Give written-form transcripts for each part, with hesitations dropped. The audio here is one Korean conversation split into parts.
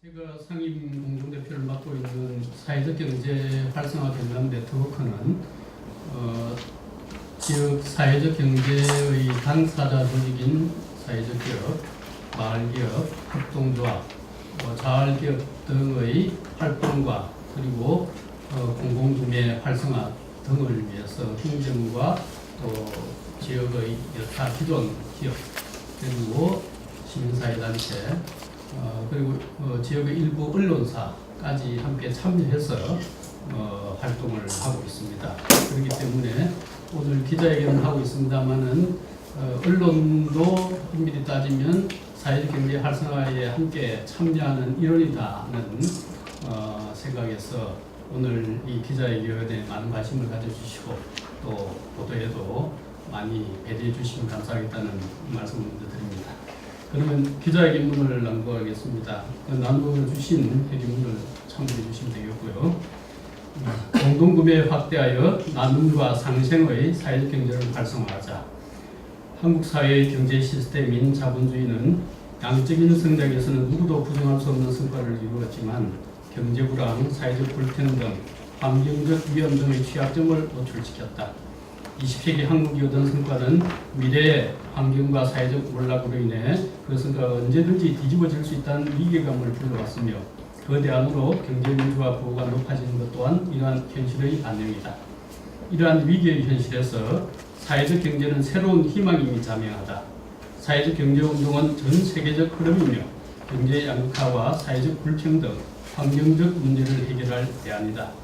제가 상임 공동대표를 맡고 있는 사회적 경제 활성화 경남 네트워크는 지역 사회적 경제의 당사자 조직인 사회적 기업, 마을기업, 협동조합, 자활기업 등의 활동과 그리고 공공구매 활성화 등을 위해서 행정과 또 지역의 여타 기존 기업 그리고 시민사회단체 그리고 지역의 일부 언론사까지 함께 참여해서 활동을 하고 있습니다. 그렇기 때문에 오늘 기자회견을 하고 있습니다만은 언론도 엄밀히 따지면 사회적 경제 활성화에 함께 참여하는 일원이다는 생각에서 오늘 이 기자회견에 많은 관심을 가져주시고 또 보도에도 많이 배려해 주시면 감사하겠다는 말씀을 드립니다. 그러면 기자회견문을 낭독하겠습니다. 낭독을 주신 회견문을 참고해 주시면 되겠고요. 공동구매 확대하여 나눔과 상생의 사회적 경제를 활성화하자. 한국 사회의 경제 시스템인 자본주의는 양적인 성장에서는 누구도 부정할 수 없는 성과를 이루었지만 경제 불황, 사회적 불평등, 환경적 위험 등의 취약점을 노출시켰다. 20세기 한국이 얻은 성과는 미래의 환경과 사회적 몰락으로 인해 그 성과가 언제든지 뒤집어질 수 있다는 위기감을 불러왔으며 거대함으로 경제민주화 부호가 높아지는 것 또한 이러한 현실의 반영이다. 이러한 위기의 현실에서 사회적 경제는 새로운 희망임이 자명하다. 사회적 경제운동은 전 세계적 흐름이며 경제 양극화와 사회적 불평등, 환경적 문제를 해결할 대안이다.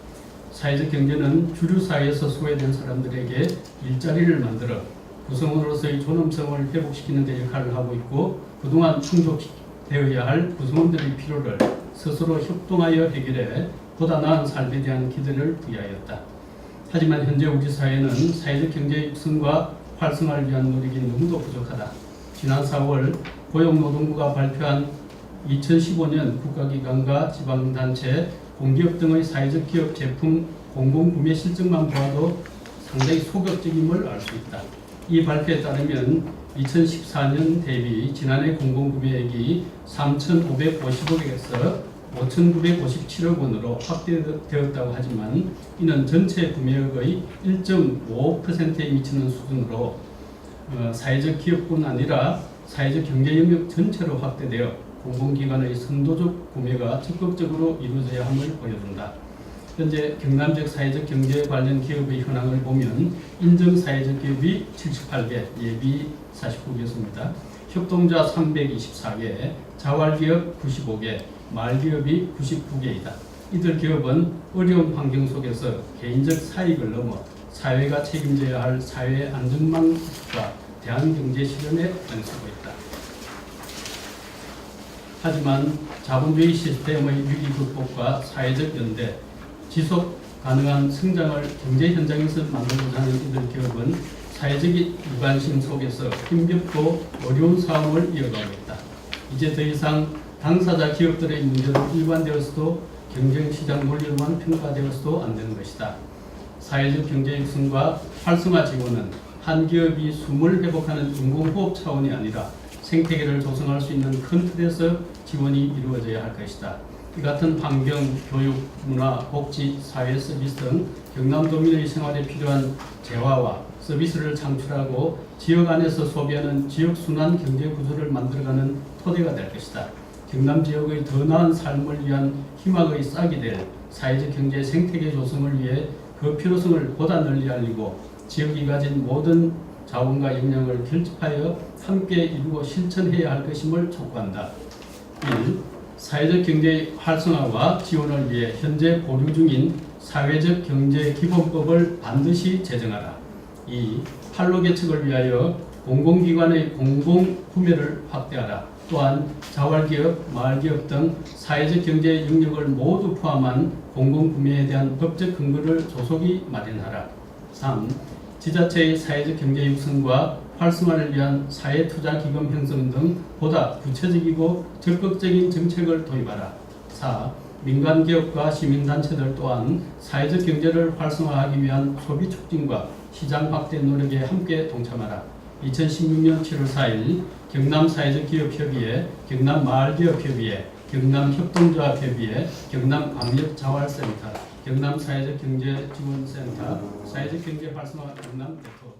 사회적 경제는 주류 사회에서 소외된 사람들에게 일자리를 만들어 구성원으로서의 존엄성을 회복시키는 데 역할을 하고 있고 그동안 충족되어야 할 구성원들의 필요를 스스로 협동하여 해결해 보다 나은 삶에 대한 기대를 부여하였다. 하지만 현재 우리 사회는 사회적 경제 육성과 활성화를 위한 노력이 너무도 부족하다. 지난 4월 고용노동부가 발표한 2015년 국가기관과 지방단체, 공기업 등의 사회적 기업 제품 공공구매 실적만 보아도 상당히 소극적임을 알 수 있다. 이 발표에 따르면 2014년 대비 지난해 공공구매액이 3,550억에서 5,957억 원으로 확대되었다고 하지만 이는 전체 구매액의 1.5%에 미치는 수준으로 사회적 기업뿐 아니라 사회적 경제 영역 전체로 확대되어 공공기관의 선도적 구매가 적극적으로 이루어져야 함을 보여준다. 현재 경남 지역 사회적 경제 관련 기업의 현황을 보면 인정 사회적 기업이 78개, 예비 49개입니다. 협동조합 324개, 자활기업 95개, 마을기업이 99개이다. 이들 기업은 어려운 환경 속에서 개인적 사익을 넘어 사회가 책임져야 할 사회 안전망과 대한경제 실현에 연수고 있다. 하지만 자본주의 시스템의 위기 극복과 사회적 연대, 지속 가능한 성장을 경제 현장에서 만들고자 하는 이들 기업은 사회적인 무관심 속에서 힘겹고 어려운 싸움을 이어가고 있다. 이제 더 이상 당사자 기업들의 문제로 일관되어서도 경쟁시장 논리로만 평가되어서도 안 되는 것이다. 사회적 경제 육성과 활성화 지원은 한 기업이 숨을 회복하는 인공호흡 차원이 아니라 생태계를 조성할 수 있는 큰 틀에서 지원이 이루어져야 할 것이다. 이 같은 환경, 교육, 문화, 복지, 사회 서비스 등 경남도민의 생활에 필요한 재화와 서비스를 창출하고 지역 안에서 소비하는 지역순환 경제 구조를 만들어가는 토대가 될 것이다. 경남 지역의 더 나은 삶을 위한 희망의 싹이 될 사회적 경제 생태계 조성을 위해 그 필요성을 보다 널리 알리고 지역이 가진 모든 자원과 역량을 결집하여 함께 이루고 실천해야 할 것임을 촉구한다. 1. 사회적 경제 활성화와 지원을 위해 현재 보류 중인 사회적 경제 기본법을 반드시 제정하라. 2. 판로 개척을 위하여 공공기관의 공공구매를 확대하라. 또한 자활기업, 마을기업 등 사회적 경제 영역을 모두 포함한 공공구매에 대한 법적 근거를 조속히 마련하라. 3. 지자체의 사회적 경제 육성과 활성화를 위한 사회투자기금 형성 등 보다 구체적이고 적극적인 정책을 도입하라. 4. 민간기업과 시민단체들 또한 사회적 경제를 활성화하기 위한 소비 촉진과 시장 확대 노력에 함께 동참하라. 2016년 7월 4일 경남사회적기업협의회, 경남마을기업협의회, 경남협동조합협의회, 경남광역자활센터, 경남사회적경제지원센터, 사회적경제활성화 경남대표